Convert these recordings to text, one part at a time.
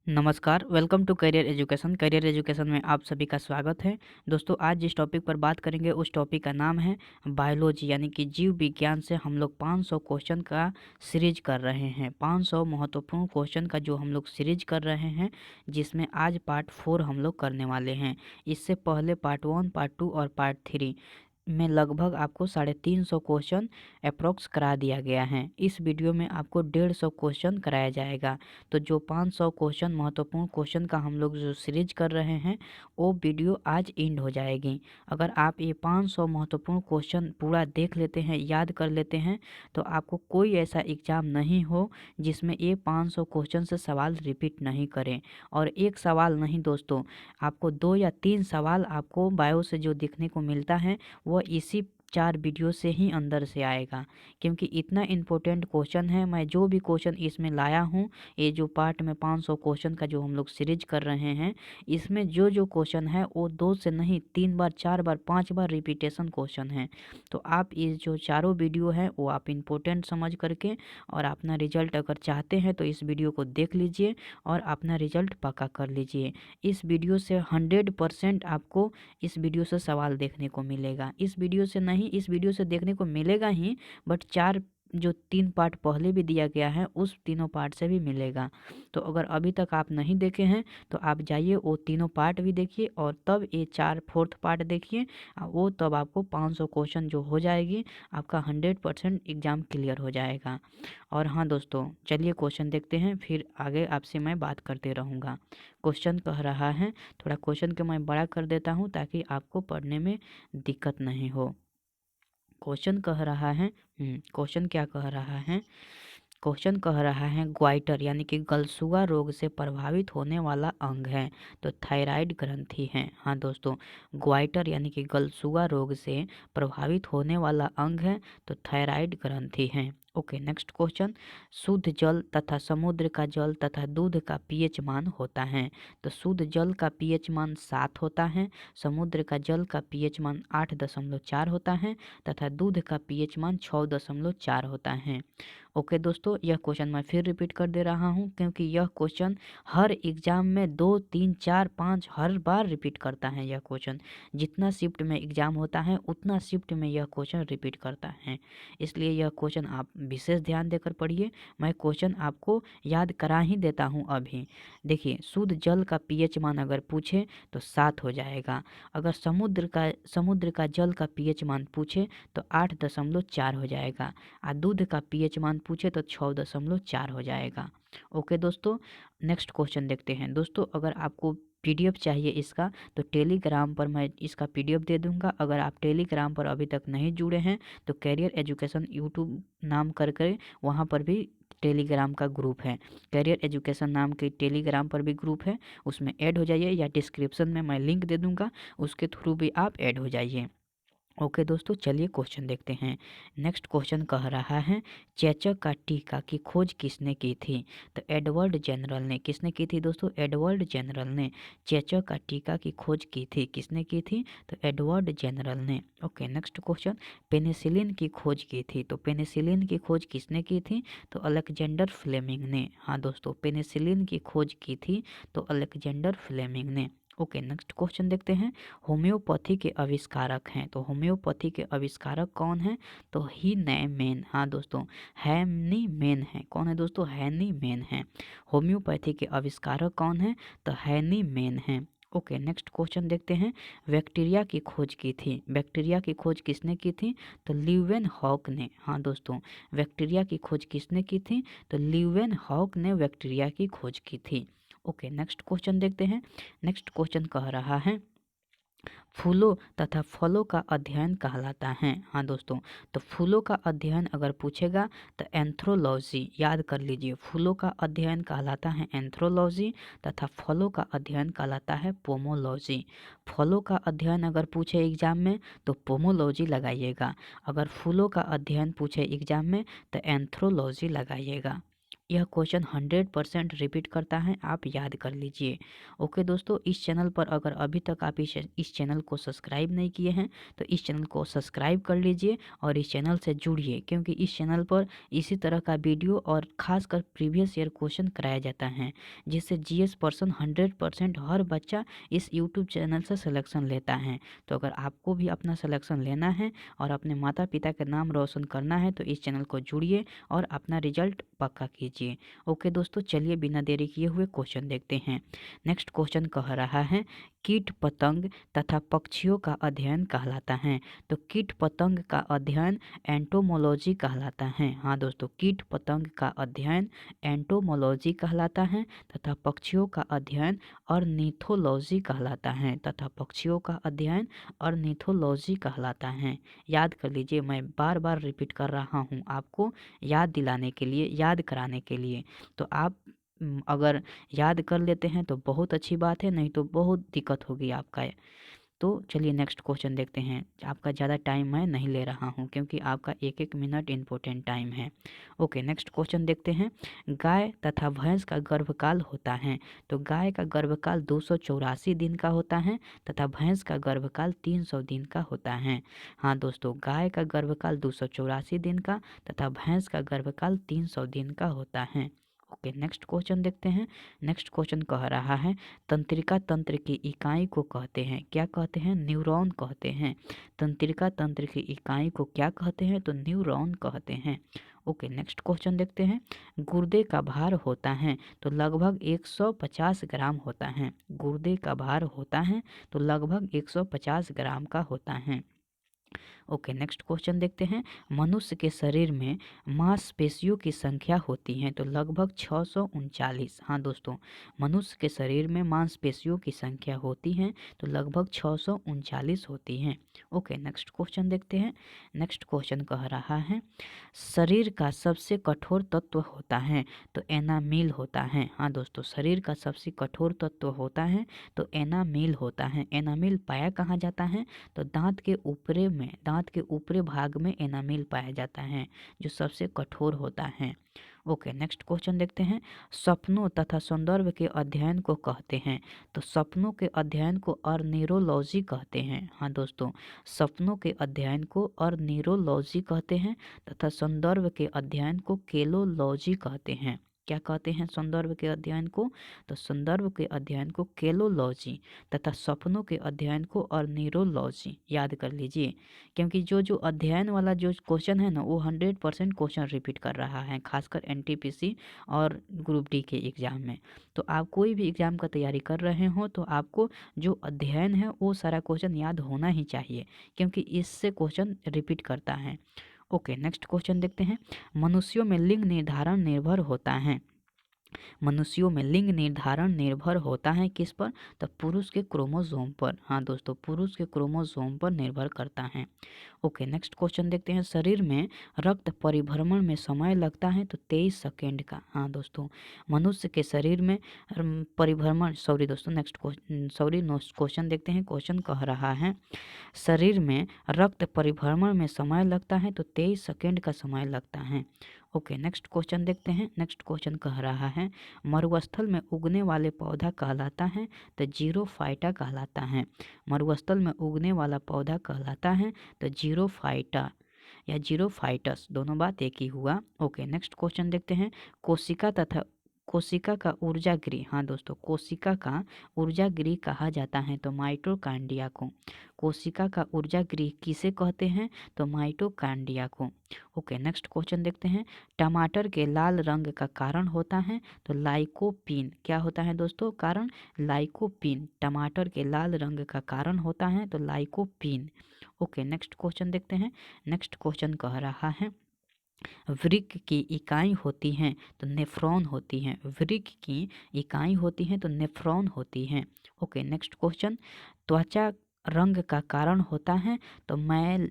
नमस्कार, welcome to career education. Career education में आप सभी का स्वागत है। दोस्तों, आज जिस टॉपिक पर बात करेंगे उस टॉपिक का नाम है बायोलॉजी, यानी कि जीव विज्ञान से हम लोग 500 क्वेश्चन का सीरीज कर रहे हैं। 500 महत्वपूर्ण क्वेश्चन का जो हम लोग सीरीज कर रहे हैं, जिसमें आज पार्ट 4 हम लोग करने वाले हैं। इससे पहले पार्ट 1, पार्ट 2 और पार्ट 3 में लगभग आपको 350 क्वेश्चन अप्रोक्स करा दिया गया है। इस वीडियो में आपको 150 क्वेश्चन कराया जाएगा। तो जो 500 क्वेश्चन महत्वपूर्ण क्वेश्चन का हम लोग जो सीरीज कर रहे हैं, वो वीडियो आज एंड हो जाएगी। अगर आप ये 500 महत्वपूर्ण क्वेश्चन पूरा देख लेते हैं, याद कर लेते हैं, तो आपको कोई ऐसा एग्ज़ाम नहीं हो जिसमें ये 500 क्वेश्चन से सवाल रिपीट नहीं करें। और एक सवाल नहीं दोस्तों, आपको 2 या 3 सवाल आपको बायो से जो देखने को मिलता है वो इसी 4 वीडियो से ही अंदर से आएगा, क्योंकि इतना इम्पोर्टेंट क्वेश्चन है। मैं जो भी क्वेश्चन इसमें लाया हूँ, ये जो पार्ट में 500 क्वेश्चन का जो हम लोग सीरीज कर रहे हैं, इसमें जो जो क्वेश्चन है वो 2 से नहीं 3 बार, 4 बार, 5 बार रिपीटेशन क्वेश्चन है। तो आप ये जो चारों वीडियो है वो आप इम्पोर्टेंट समझ करके और अपना रिजल्ट अगर चाहते हैं तो इस वीडियो को देख लीजिए और अपना रिजल्ट पक्का कर लीजिए। इस वीडियो से 100% आपको इस वीडियो से सवाल देखने को मिलेगा। इस वीडियो से नहीं, इस वीडियो से देखने को मिलेगा ही, बट 4 जो 3 पार्ट पहले भी दिया गया है उस तीनों पार्ट से भी मिलेगा। तो अगर अभी तक आप नहीं देखे हैं तो आप जाइए वो तीनों पार्ट भी देखिए और तब ये 4 पार्ट देखिए। वो तब आपको 500 क्वेश्चन जो हो जाएगी, आपका 100% एग्ज़ाम क्लियर हो जाएगा। और हाँ दोस्तों, चलिए क्वेश्चन देखते हैं, फिर आगे आपसे मैं बात करते रहूँगा। क्वेश्चन कह रहा है, थोड़ा क्वेश्चन को मैं बड़ा कर देता हूँ ताकि आपको पढ़ने में दिक्कत नहीं हो। क्वेश्चन कह रहा है, क्वेश्चन क्या कह रहा है? क्वेश्चन कह रहा है ग्वाइटर यानी कि गलसुआ रोग से प्रभावित होने वाला अंग है, तो थायराइड ग्रंथि है। हाँ दोस्तों, ग्वाइटर यानी कि गलसुआ रोग से प्रभावित होने वाला अंग है, तो थायराइड ग्रंथि है। Okay, next question. शुद्ध जल तथा समुद्र का जल तथा दूध का पीएच मान होता है, तो शुद्ध जल का पीएच मान 7 होता है, समुद्र का जल का पीएच मान 8.4 होता है तथा दूध का पीएच मान 6.4 होता है। ओके दोस्तों, यह क्वेश्चन मैं फिर रिपीट कर दे रहा हूँ, क्योंकि यह क्वेश्चन हर एग्ज़ाम में 2, 3, 4, 5 हर बार रिपीट करता है। यह क्वेश्चन जितना शिफ्ट में एग्ज़ाम होता है उतना शिफ्ट में यह क्वेश्चन रिपीट करता है, इसलिए यह क्वेश्चन आप विशेष ध्यान देकर पढ़िए। मैं क्वेश्चन आपको याद करा ही देता हूँ अभी। देखिए, शुद्ध जल का पीएच मान अगर पूछे तो 7 हो जाएगा। अगर समुद्र का जल का पीएच मान पूछे तो 8.4 हो जाएगा। और दूध का पीएच मान पूछे तो 6.4 हो जाएगा। ओके दोस्तों, नेक्स्ट क्वेश्चन देखते हैं। दोस्तों, अगर आपको पीडीएफ चाहिए इसका, तो टेलीग्राम पर मैं इसका पीडीएफ दे दूंगा। अगर आप टेलीग्राम पर अभी तक नहीं जुड़े हैं तो कैरियर एजुकेशन यूट्यूब नाम कर वहाँ पर भी टेलीग्राम का ग्रुप है। कैरियर एजुकेशन नाम के टेलीग्राम पर भी ग्रुप है, उसमें ऐड हो जाइए, या डिस्क्रिप्शन में मैं लिंक दे दूंगा, उसके थ्रू भी आप ऐड हो जाइए। ओके दोस्तों, चलिए क्वेश्चन देखते हैं। नेक्स्ट क्वेश्चन कह रहा है चेचक का टीका की खोज किसने की थी, तो एडवर्ड जेनरल ने। किसने की थी दोस्तों? एडवर्ड जेनरल ने। चेचक का टीका की खोज की थी, किसने की थी? तो एडवर्ड जेनरल ने। Okay, next question. पेनिसिलिन की खोज की थी, तो पेनिसिलिन की खोज किसने की थी? तो अलेक्जेंडर फ्लेमिंग ने। हाँ दोस्तों, पेनिसिलिन की खोज की थी तो अलेक्जेंडर फ्लेमिंग ने। ओके, नेक्स्ट क्वेश्चन देखते हैं। होम्योपैथी के आविष्कारक हैं, तो होम्योपैथी के आविष्कारक कौन हैं? तो ही नैमेन। हाँ दोस्तों, हैनी मैन है। कौन है दोस्तों? हैनी मैन है। होम्योपैथी के आविष्कारक कौन है? तो हैनी मैन है। ओके, नेक्स्ट क्वेश्चन देखते हैं। बैक्टीरिया की खोज की थी, बैक्टीरिया की खोज किसने की थी? तो ल्यूवेन हॉक ने। हाँ दोस्तों, बैक्टीरिया की खोज किसने की थी? तो ल्यूवेन हॉक ने बैक्टीरिया की खोज की थी। ओके, नेक्स्ट क्वेश्चन देखते हैं। नेक्स्ट क्वेश्चन कह रहा है फूलों तथा फलों का अध्ययन कहलाता है। हाँ दोस्तों, तो फूलों का अध्ययन अगर पूछेगा तो एंथ्रोलॉजी, याद कर लीजिए। फूलों का अध्ययन कहलाता है एंथ्रोलॉजी तथा फलों का अध्ययन कहलाता है पोमोलॉजी। फलों का अध्ययन अगर पूछे एग्जाम में तो पोमोलॉजी लगाइएगा, अगर फूलों का अध्ययन पूछे एग्जाम में तो एंथ्रोलॉजी लगाइएगा। यह क्वेश्चन 100% रिपीट करता है, आप याद कर लीजिए। ओके दोस्तों, इस चैनल पर अगर अभी तक आप इस चैनल को सब्सक्राइब नहीं किए हैं तो इस चैनल को सब्सक्राइब कर लीजिए और इस चैनल से जुड़िए, क्योंकि इस चैनल पर इसी तरह का वीडियो और खासकर प्रीवियस ईयर क्वेश्चन कराया जाता है, जिससे जीएस पर्सन 100% हर बच्चा इस यूट्यूब चैनल से सिलेक्शन लेता है। तो अगर आपको भी अपना सिलेक्शन लेना है और अपने माता पिता का नाम रोशन करना है तो इस चैनल को जुड़िए और अपना रिजल्ट पक्का कीजिए। ओके दोस्तों, चलिए बिना देरी किए हुए क्वेश्चन देखते हैं। नेक्स्ट क्वेश्चन कह रहा है कीट पतंग तथा पक्षियों का अध्ययन कहलाता है। तो कीट पतंग का अध्ययन एंटोमोलॉजी कहलाता है। हाँ दोस्तों, कीट पतंग का अध्ययन एंटोमोलॉजी कहलाता है तथा पक्षियों का अध्ययन ऑर्निथोलॉजी कहलाता है। तथा पक्षियों का अध्ययन ऑर्निथोलॉजी कहलाता है। याद कर लीजिए, मैं बार बार रिपीट कर रहा हूँ आपको याद दिलाने के लिए, याद कराने के लिए। तो आप अगर याद कर लेते हैं तो बहुत अच्छी बात है, नहीं तो बहुत दिक्कत होगी आपका। तो चलिए नेक्स्ट क्वेश्चन देखते हैं। आपका ज़्यादा टाइम मैं नहीं ले रहा हूं, क्योंकि आपका एक एक मिनट इम्पोर्टेंट टाइम है। ओके, नेक्स्ट क्वेश्चन देखते हैं। गाय तथा भैंस का गर्भकाल होता है। तो गाय का गर्भकाल 284 दिन का होता है तथा भैंस का गर्भकाल 300 दिन का होता है। हाँ दोस्तों, गाय का गर्भकाल 284 दिन का तथा भैंस का गर्भकाल 300 दिन का होता है। ओके, नेक्स्ट क्वेश्चन देखते हैं। नेक्स्ट क्वेश्चन कह रहा है तंत्रिका तंत्र की इकाई को कहते हैं, क्या कहते हैं? न्यूरॉन कहते हैं। तंत्रिका तंत्र की इकाई को क्या कहते हैं? तो न्यूरॉन कहते हैं। ओके, नेक्स्ट क्वेश्चन देखते हैं। गुर्दे का भार होता है तो लगभग 150 ग्राम होता है। गुर्दे का भार होता है तो लगभग 150 ग्राम का होता है। ओके, नेक्स्ट क्वेश्चन देखते हैं। मनुष्य के शरीर में मांसपेशियों की संख्या होती है तो लगभग 639। हाँ दोस्तों, मनुष्य के शरीर में मांसपेशियों की संख्या होती है तो लगभग 639 होती हैं। ओके, नेक्स्ट क्वेश्चन देखते हैं। नेक्स्ट क्वेश्चन कह रहा है शरीर का सबसे कठोर तत्व होता है तो एनामिल होता है। हाँ दोस्तों, शरीर का सबसे कठोर तत्व होता है तो एनामिल होता है। एनामिल पाया कहाँ जाता है? तो दांत के ऊपरी भाग में एनामिल पाया जाता है, जो सबसे कठोर होता है। ओके, नेक्स्ट क्वेश्चन देखते हैं। सपनों तथा संदर्भ के अध्ययन को कहते हैं। तो सपनों के अध्ययन को अर्निरोलॉजी कहते हैं। हाँ दोस्तों, सपनों के अध्ययन को अर्निरोलॉजी कहते हैं तथा संदर्भ के अध्ययन को केलोलॉजी कहते हैं। क्या कहते हैं संदर्भ के अध्ययन को? तो संदर्भ के अध्ययन को केलोलॉजी तथा सपनों के अध्ययन को अर्निरोलॉजी। याद कर लीजिए, क्योंकि जो अध्ययन वाला जो क्वेश्चन है ना, वो 100% क्वेश्चन रिपीट कर रहा है, खासकर एनटीपीसी और ग्रुप डी के एग्ज़ाम में। तो आप कोई भी एग्ज़ाम का तैयारी कर रहे हो तो आपको जो अध्ययन है वो सारा क्वेश्चन याद होना ही चाहिए, क्योंकि इससे क्वेश्चन रिपीट करता है। ओके, नेक्स्ट क्वेश्चन देखते हैं। मनुष्यों में लिंग निर्धारण निर्भर होता है। मनुष्यों में लिंग निर्धारण निर्भर होता है किस पर? तो पुरुष के क्रोमोसोम पर। हाँ दोस्तों, पुरुष के क्रोमोसोम पर निर्भर करता है। ओके, नेक्स्ट क्वेश्चन देखते हैं। शरीर में रक्त परिभ्रमण में समय लगता है तो 23 सेकेंड का। हाँ दोस्तों, मनुष्य के शरीर में परिभ्रमण सॉरी दोस्तों नेक्स्ट क्वेश्चन देखते हैं। क्वेश्चन कह रहा है शरीर में रक्त परिभ्रमण में समय लगता है तो 23 सेकेंड का समय लगता है। ओके, नेक्स्ट क्वेश्चन देखते हैं। नेक्स्ट क्वेश्चन कह रहा है मरुस्थल में उगने वाले पौधा कहलाता है तो जीरोफाइटा कहलाता है। मरुस्थल में उगने वाला पौधा कहलाता है तो जीरोफाइटा या जीरोफाइटस, दोनों बात एक ही हुआ। ओके, नेक्स्ट क्वेश्चन देखते हैं। कोशिका का ऊर्जा गृह। हाँ दोस्तों, कोशिका का ऊर्जा गृह कहा जाता है तो माइटोकांड्रिया को। कोशिका का ऊर्जा गृह किसे कहते हैं? तो माइटोकांड्रिया को। ओके, नेक्स्ट क्वेश्चन देखते हैं। टमाटर के लाल रंग का कारण होता है तो लाइकोपीन। क्या होता है दोस्तों कारण? लाइकोपीन। टमाटर के लाल रंग का कारण होता है तो लाइकोपीन। ओके, नेक्स्ट क्वेश्चन देखते हैं। नेक्स्ट क्वेश्चन कह रहा है वृक्क की इकाई होती हैं तो नेफ्रॉन होती हैं। वृक्क की इकाई होती हैं तो नेफ्रॉन होती हैं। Okay, next question. त्वचा रंग का कारण होता है तो मैल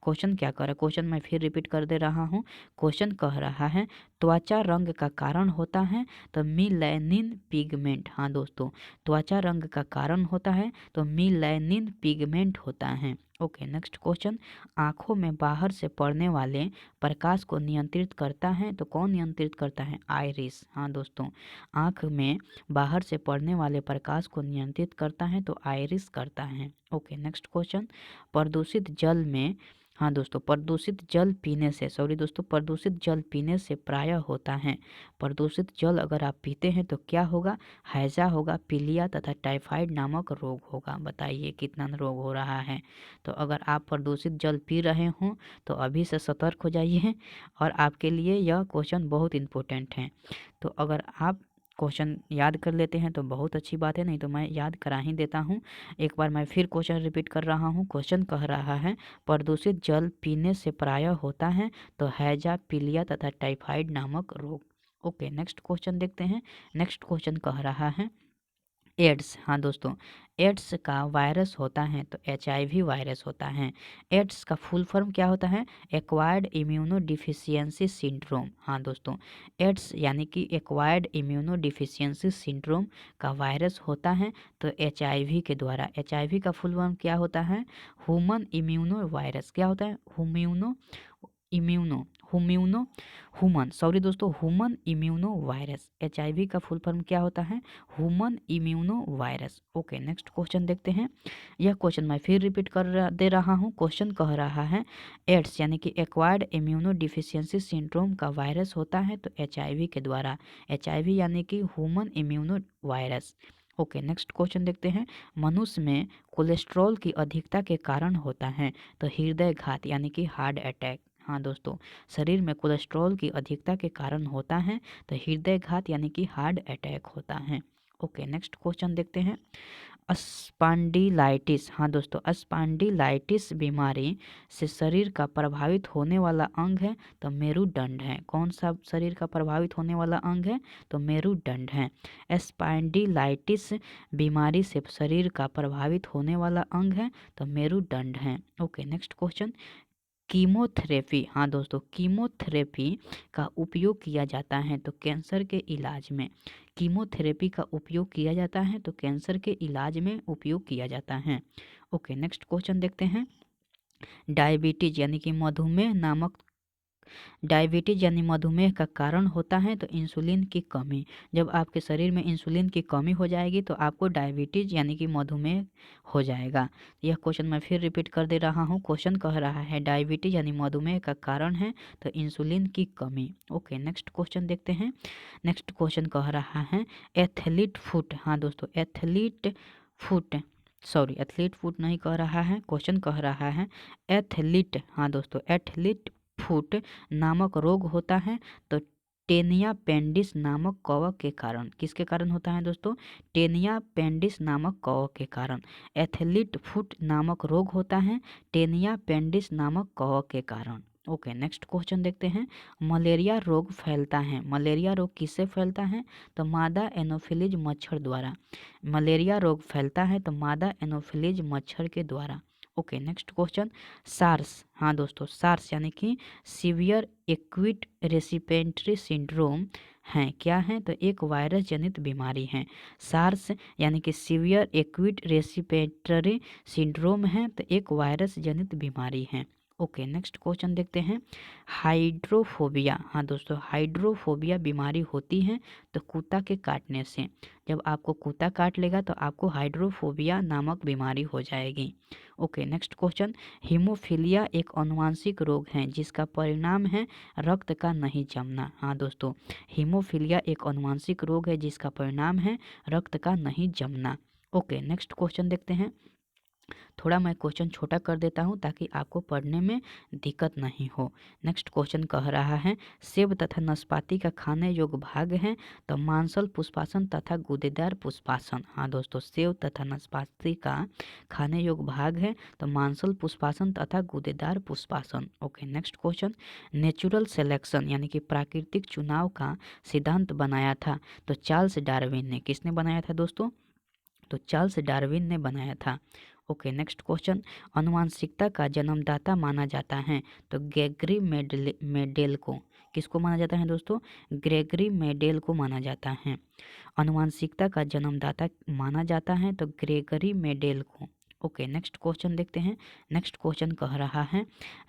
क्वेश्चन क्या कर रहा है? क्वेश्चन मैं फिर रिपीट कर दे रहा हूँ। क्वेश्चन कह रहा है त्वचा रंग का कारण होता है तो मिलैनिन पिगमेंट। हाँ दोस्तों, त्वचा रंग का कारण होता है तो मिलैनिन पिगमेंट होता है। ओके, नेक्स्ट क्वेश्चन, आँखों में बाहर से पड़ने वाले प्रकाश को नियंत्रित करता है तो कौन नियंत्रित करता है? आइरिस। हाँ दोस्तों, आँख में बाहर से पड़ने वाले प्रकाश को नियंत्रित करता है तो आइरिस करता है। ओके, नेक्स्ट क्वेश्चन, प्रदूषित जल में, हाँ दोस्तों, प्रदूषित जल पीने से, सॉरी दोस्तों, प्रदूषित जल पीने से प्रायः होता है, प्रदूषित जल अगर आप पीते हैं तो क्या होगा? हैजा होगा, पीलिया तथा टाइफाइड नामक रोग होगा। बताइए कितना रोग हो रहा है। तो अगर आप प्रदूषित जल पी रहे हों तो अभी से सतर्क हो जाइए, और आपके लिए यह क्वेश्चन बहुत इम्पोर्टेंट है। तो अगर आप क्वेश्चन याद कर लेते हैं तो बहुत अच्छी बात है, नहीं तो मैं याद करा ही देता हूँ। एक बार मैं फिर क्वेश्चन रिपीट कर रहा हूँ। क्वेश्चन कह रहा है, प्रदूषित जल पीने से प्रायः होता है तो हैजा, पीलिया तथा टाइफाइड नामक रोग। ओके, नेक्स्ट क्वेश्चन देखते हैं। नेक्स्ट क्वेश्चन कह रहा है, एड्स। हाँ दोस्तों, एड्स का वायरस होता है तो HIV वायरस होता है। एड्स का फुल फॉर्म क्या होता है? Acquired immuno deficiency syndrome. हाँ दोस्तों, एड्स यानी कि एक्वायर्ड इम्यूनो डिफिशियंसी सिंड्रोम का वायरस होता है तो HIV के द्वारा। HIV का फुल फॉर्म क्या होता है? Human immuno virus. क्या होता है? इम्यूनो हुम्यूनो हुमन, सॉरी दोस्तों, ह्यूमन इम्यूनो वायरस। HIV का फुल फॉर्म क्या होता है? Human immuno virus. Okay, next question देखते हैं। यह क्वेश्चन मैं फिर रिपीट दे रहा हूँ। क्वेश्चन कह रहा है, एड्स यानी कि एक्वायर्ड इम्यूनो डिफिशियंसी सिंड्रोम का वायरस होता है तो HIV के द्वारा। HIV यानी कि human immuno virus. Okay, next question देखते हैं। मनुष्य में कोलेस्ट्रॉल की अधिकता के कारण होता है तो हृदय घात यानी कि हार्ट अटैक। हाँ दोस्तों, शरीर में कोलेस्ट्रॉल की अधिकता के कारण होता है तो हृदय घात यानी कि हार्ट अटैक होता है। ओके, नेक्स्ट क्वेश्चन देखते हैं। स्पॉन्डिलाइटिस। हाँ दोस्तों, स्पॉन्डिलाइटिस बीमारी से शरीर का प्रभावित होने वाला अंग है तो मेरुदंड है। कौन सा शरीर का प्रभावित होने वाला अंग है? तो मेरुदंड है। स्पॉन्डिलाइटिस बीमारी से शरीर का प्रभावित होने वाला अंग है तो मेरुदंड है। Okay, next question, chemotherapy. हाँ दोस्तों, कीमोथेरेपी का उपयोग किया जाता है तो कैंसर के इलाज में। कीमोथेरेपी का उपयोग किया जाता है तो कैंसर के इलाज में उपयोग किया जाता है। ओके, नेक्स्ट क्वेश्चन देखते हैं। डायबिटीज यानी कि मधुमेह नामक, डायबिटीज यानी मधुमेह का कारण होता है तो इंसुलिन की कमी। जब आपके शरीर में इंसुलिन की कमी हो जाएगी तो आपको डायबिटीज यानी कि मधुमेह हो जाएगा। यह क्वेश्चन मैं फिर रिपीट कर दे रहा हूँ। क्वेश्चन कह रहा है, डायबिटीज यानी मधुमेह का कारण है तो इंसुलिन की कमी। ओके, नेक्स्ट क्वेश्चन देखते हैं। नेक्स्ट क्वेश्चन कह रहा है, एथलीट फुट। हाँ दोस्तों, athlete foot, sorry, athlete foot नहीं कह रहा है, क्वेश्चन कह रहा है एथलीट। हाँ दोस्तों, एथलीट फुट नामक रोग होता है तो टेनिया पेंडिस नामक कवक के कारण। किसके कारण होता है दोस्तों? टेनिया पेंडिस नामक कवक के कारण एथलीट फुट नामक रोग होता है टेनिया पेंडिस नामक कवक के कारण। ओके, नेक्स्ट क्वेश्चन देखते हैं। मलेरिया रोग फैलता है, मलेरिया रोग किससे फैलता है? तो मादा एनोफिलीज मच्छर द्वारा। मलेरिया रोग फैलता है तो मादा एनोफिलीज मच्छर के द्वारा। Okay, next question, SARS. हाँ दोस्तों, सार्स यानी कि सीवियर एक्यूट रेस्पिरेटरी सिंड्रोम है। क्या है? तो एक वायरस जनित बीमारी है। सार्स यानी कि सीवियर एक्यूट रेस्पिरेटरी सिंड्रोम है तो एक वायरस जनित बीमारी है। ओके, नेक्स्ट क्वेश्चन देखते हैं। हाइड्रोफोबिया। हाँ दोस्तों, हाइड्रोफोबिया बीमारी होती है तो कुत्ता के काटने से। जब आपको कुत्ता काट लेगा तो आपको हाइड्रोफोबिया नामक बीमारी हो जाएगी। ओके, नेक्स्ट क्वेश्चन, हीमोफीलिया एक आनुवांशिक रोग है जिसका परिणाम है रक्त का नहीं जमना। हाँ दोस्तों, हीमोफीलिया एक आनुवांशिक रोग है जिसका परिणाम है रक्त का नहीं जमना। ओके, नेक्स्ट क्वेश्चन देखते हैं। थोड़ा मैं क्वेश्चन छोटा कर देता हूँ ताकि आपको पढ़ने में दिक्कत नहीं हो। नेक्स्ट क्वेश्चन कह रहा है, सेब तथा नाशपाती का खाने योग्य भाग है तो मांसल पुष्पासन तथा गूदेदार पुष्पासन। हाँ दोस्तों, सेब तथा नाशपाती का खाने योग्य भाग है तो मांसल पुष्पासन तथा गूदेदार पुष्पासन। Okay, next question, natural selection यानी कि प्राकृतिक चुनाव का सिद्धांत बनाया था तो चार्ल्स डार्विन ने। किसने बनाया था दोस्तों? तो चार्ल्स डार्विन ने बनाया था। ओके, नेक्स्ट क्वेश्चन, आनुवांशिकता का जन्मदाता माना जाता है तो ग्रेगरी मेंडेल को। किसको माना जाता है दोस्तों? ग्रेगरी मेंडेल को माना जाता है। आनुवांशिकता का जन्मदाता माना जाता है तो ग्रेगरी मेंडेल को। ओके, नेक्स्ट क्वेश्चन देखते हैं। नेक्स्ट क्वेश्चन कह रहा है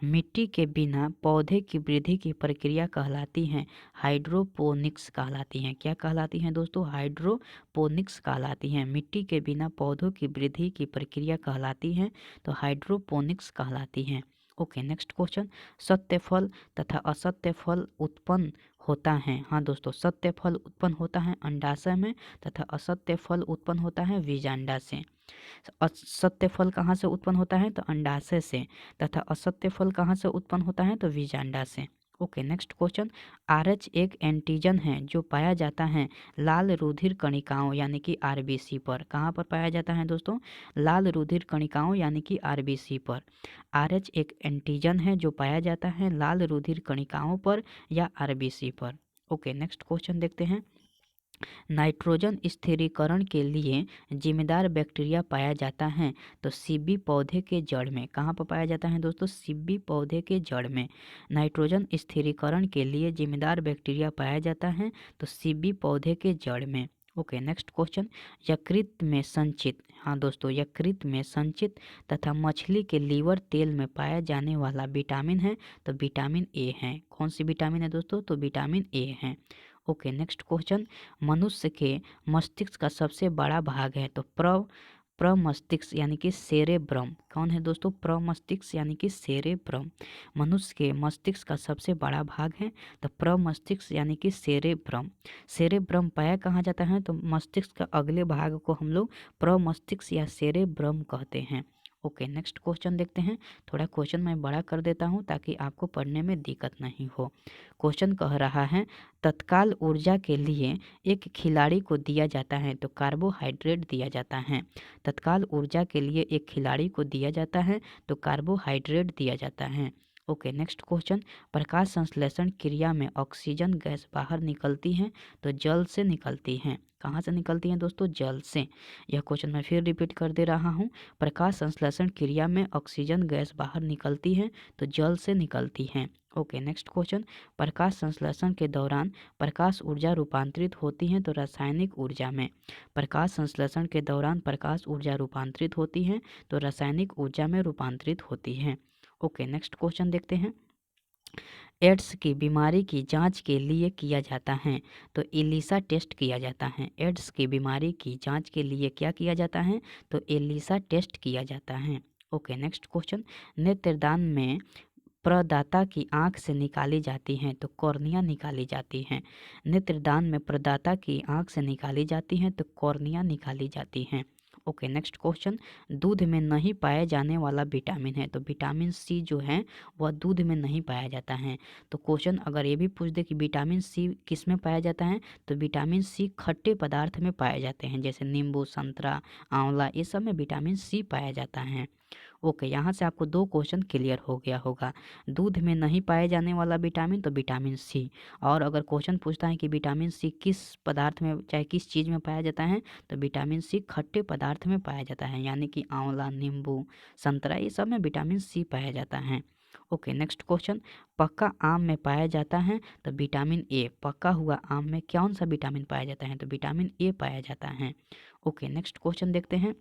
मिट्टी के बिना पौधे की वृद्धि की प्रक्रिया कहलाती है हाइड्रोपोनिक्स कहलाती हैं। क्या कहलाती हैं दोस्तों? हाइड्रोपोनिक्स कहलाती हैं। मिट्टी के बिना पौधों की वृद्धि की प्रक्रिया कहलाती है तो हाइड्रोपोनिक्स कहलाती हैं। ओके, नेक्स्ट क्वेश्चन सत्य फल तथा असत्य फल उत्पन्न होता है। हाँ दोस्तों, सत्य फल उत्पन्न होता है अंडाशय में तथा असत्य फल उत्पन्न होता है बीजांडा से। असत्य फल कहाँ से उत्पन्न होता है? तो अंडाशय से, तथा असत्य फल कहाँ से उत्पन्न होता है? तो बीजांडा से। ओके, नेक्स्ट क्वेश्चन RH एक एंटीजन है जो पाया जाता है लाल रुधिर कणिकाओं यानी कि आरबीसी पर। कहाँ पर पाया जाता है दोस्तों? लाल रुधिर कणिकाओं यानी कि आरबीसी पर। RH एक एंटीजन है जो पाया जाता है लाल रुधिर कणिकाओं पर या आरबीसी पर। ओके, नेक्स्ट क्वेश्चन देखते हैं। नाइट्रोजन स्थिरीकरण के लिए जिम्मेदार बैक्टीरिया पाया जाता है तो सीबी पौधे के जड़ में। कहाँ पर पाया जाता है दोस्तों? सीबी पौधे के जड़ में। नाइट्रोजन स्थिरीकरण के लिए जिम्मेदार बैक्टीरिया पाया जाता है तो सीबी पौधे के जड़ में। ओके, नेक्स्ट क्वेश्चन यकृत में संचित। हाँ दोस्तों, यकृत में संचित तथा मछली के लीवर तेल में पाया जाने वाला विटामिन है तो विटामिन ए है। कौन सी विटामिन है दोस्तों? तो विटामिन ए है। ओके, नेक्स्ट क्वेश्चन मनुष्य के मस्तिष्क का सबसे बड़ा भाग है तो प्रमस्तिष्क यानी कि सेरेब्रम। कौन है दोस्तों? प्रमस्तिष्क यानी कि सेरेब्रम। मनुष्य के मस्तिष्क का सबसे बड़ा भाग है तो प्रमस्तिष्क यानी कि सेरेब्रम। सेरेब्रम पाया कहाँ जाता है? तो मस्तिष्क का अगले भाग को हम लोग प्रमस्तिष्क या सेरेब्रम कहते हैं। ओके, नेक्स्ट क्वेश्चन देखते हैं। थोड़ा क्वेश्चन मैं बड़ा कर देता हूँ ताकि आपको पढ़ने में दिक्कत नहीं हो। क्वेश्चन कह रहा है तत्काल ऊर्जा के लिए एक खिलाड़ी को दिया जाता है तो कार्बोहाइड्रेट दिया जाता है। तत्काल ऊर्जा के लिए एक खिलाड़ी को दिया जाता है तो कार्बोहाइड्रेट दिया जाता है। ओके, नेक्स्ट क्वेश्चन प्रकाश संश्लेषण क्रिया में ऑक्सीजन गैस बाहर निकलती है तो जल से निकलती है। कहाँ से निकलती हैं दोस्तों? जल से। यह क्वेश्चन मैं फिर रिपीट कर दे रहा हूँ। प्रकाश संश्लेषण क्रिया में ऑक्सीजन गैस बाहर निकलती है तो जल से निकलती है। ओके, नेक्स्ट क्वेश्चन प्रकाश संश्लेषण के दौरान प्रकाश ऊर्जा रूपांतरित होती है तो रासायनिक ऊर्जा में। प्रकाश संश्लेषण के दौरान प्रकाश ऊर्जा रूपांतरित होती है तो रासायनिक ऊर्जा में रूपांतरित होती है। ओके, नेक्स्ट क्वेश्चन देखते हैं। एड्स की बीमारी की जांच के लिए किया जाता है तो एलिसा टेस्ट किया जाता है। एड्स की बीमारी की जांच के लिए क्या किया जाता है? तो एलिसा टेस्ट किया जाता है। ओके, नेक्स्ट क्वेश्चन नेत्रदान में प्रदाता की आंख से निकाली जाती हैं तो कॉर्निया निकाली जाती हैं। नेत्रदान में प्रदाता की आंख से निकाली जाती हैं तो कॉर्निया निकाली जाती हैं। ओके, नेक्स्ट क्वेश्चन दूध में नहीं पाए जाने वाला विटामिन है तो विटामिन सी जो है वह दूध में नहीं पाया जाता है। तो क्वेश्चन अगर ये भी पूछ दे कि विटामिन सी किस में पाया जाता है तो विटामिन सी खट्टे पदार्थ में पाए जाते हैं जैसे नींबू, संतरा, आंवला, ये सब में विटामिन सी पाया जाता है। ओके, यहाँ से आपको 2 क्वेश्चन क्लियर हो गया होगा। दूध में नहीं पाए जाने वाला विटामिन तो विटामिन सी, और अगर क्वेश्चन पूछता है कि विटामिन सी किस पदार्थ में चाहे किस चीज़ में पाया जाता है तो विटामिन सी खट्टे पदार्थ में पाया जाता है यानी कि आंवला, नींबू, संतरा, ये सब में विटामिन सी पाया जाता है। ओके, नेक्स्ट क्वेश्चन पक्का आम में पाया जाता है तो विटामिन ए। पका हुआ आम में कौन सा विटामिन पाया जाता है? तो विटामिन ए पाया जाता है। ओके, नेक्स्ट क्वेश्चन देखते हैं।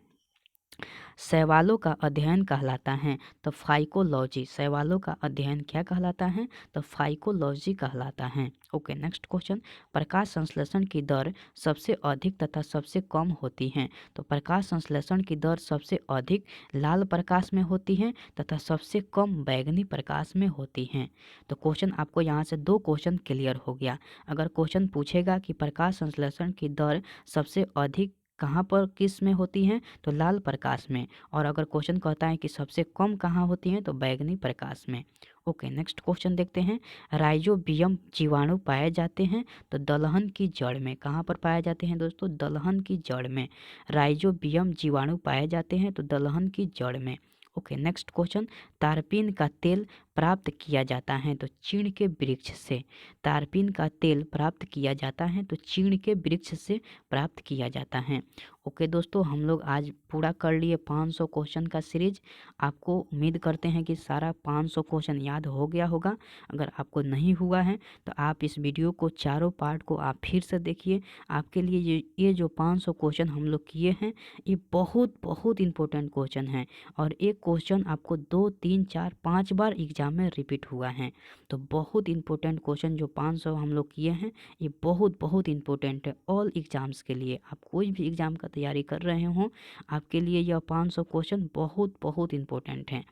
शैवालों का अध्ययन कहलाता है तो फाइकोलॉजी। शैवालों का अध्ययन क्या कहलाता है? तो फाइकोलॉजी कहलाता है। ओके, नेक्स्ट क्वेश्चन प्रकाश संश्लेषण की दर सबसे अधिक तथा सबसे कम होती है तो प्रकाश संश्लेषण की दर सबसे अधिक लाल प्रकाश में होती है तथा सबसे कम बैगनी प्रकाश में होती है। तो क्वेश्चन आपको यहाँ से 2 क्वेश्चन क्लियर हो गया। अगर क्वेश्चन पूछेगा कि प्रकाश संश्लेषण की दर सबसे अधिक कहाँ पर किस में होती हैं तो लाल प्रकाश में, और अगर क्वेश्चन कहता है कि सबसे कम कहाँ होती हैं तो बैगनी प्रकाश में। ओके, नेक्स्ट क्वेश्चन देखते हैं। राइजोबियम जीवाणु पाए जाते हैं तो दलहन की जड़ में। कहाँ पर पाए जाते हैं दोस्तों? दलहन की जड़ में। राइजोबियम जीवाणु पाए जाते हैं तो दलहन की जड़ में। ओके, नेक्स्ट क्वेश्चन तारपीन का तेल प्राप्त किया जाता है? तो चीड़ के वृक्ष से। तारपीन का तेल प्राप्त किया जाता है तो चीड़ के वृक्ष से प्राप्त किया जाता है। ओके दोस्तों, हम लोग आज पूरा कर लिए 500 क्वेश्चन का सीरीज। आपको उम्मीद करते हैं कि सारा 500 क्वेश्चन याद हो गया होगा। अगर आपको नहीं हुआ है तो आप इस वीडियो को चारों पार्ट को आप फिर से देखिए। आपके लिए ये जो 500 क्वेश्चन हम लोग किए हैं ये बहुत बहुत इंपॉर्टेंट क्वेश्चन हैं और एक क्वेश्चन आपको 2 3 4 5 बार एग्जाम में रिपीट हुआ है। तो बहुत इंपॉर्टेंट क्वेश्चन जो 500 हम लोग किए हैं ये बहुत बहुत इंपॉर्टेंट है ऑल एग्जाम्स के लिए। आप कोई भी एग्ज़ाम का तैयारी कर रहे हों आपके लिए यह 500 क्वेश्चन बहुत बहुत इंपॉर्टेंट हैं।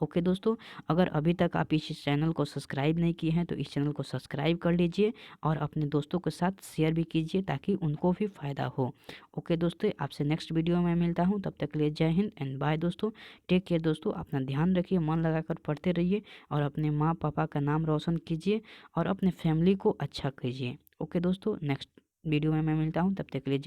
ओके दोस्तों, अगर अभी तक आप इस चैनल को सब्सक्राइब नहीं किए हैं तो इस चैनल को सब्सक्राइब कर लीजिए और अपने दोस्तों के साथ शेयर भी कीजिए ताकि उनको भी फ़ायदा हो। ओके दोस्तों, आपसे नेक्स्ट वीडियो में मिलता हूँ, तब तक के लिए जय हिंद एंड बाय दोस्तों। टेक केयर दोस्तों, अपना ध्यान रखिए, मन लगाकर पढ़ते रहिए और अपने माँ पापा का नाम रोशन कीजिए और अपने फैमिली को अच्छा कीजिए। ओके दोस्तों, नेक्स्ट वीडियो में मैं मिलता हूँ, तब तक के लिए जय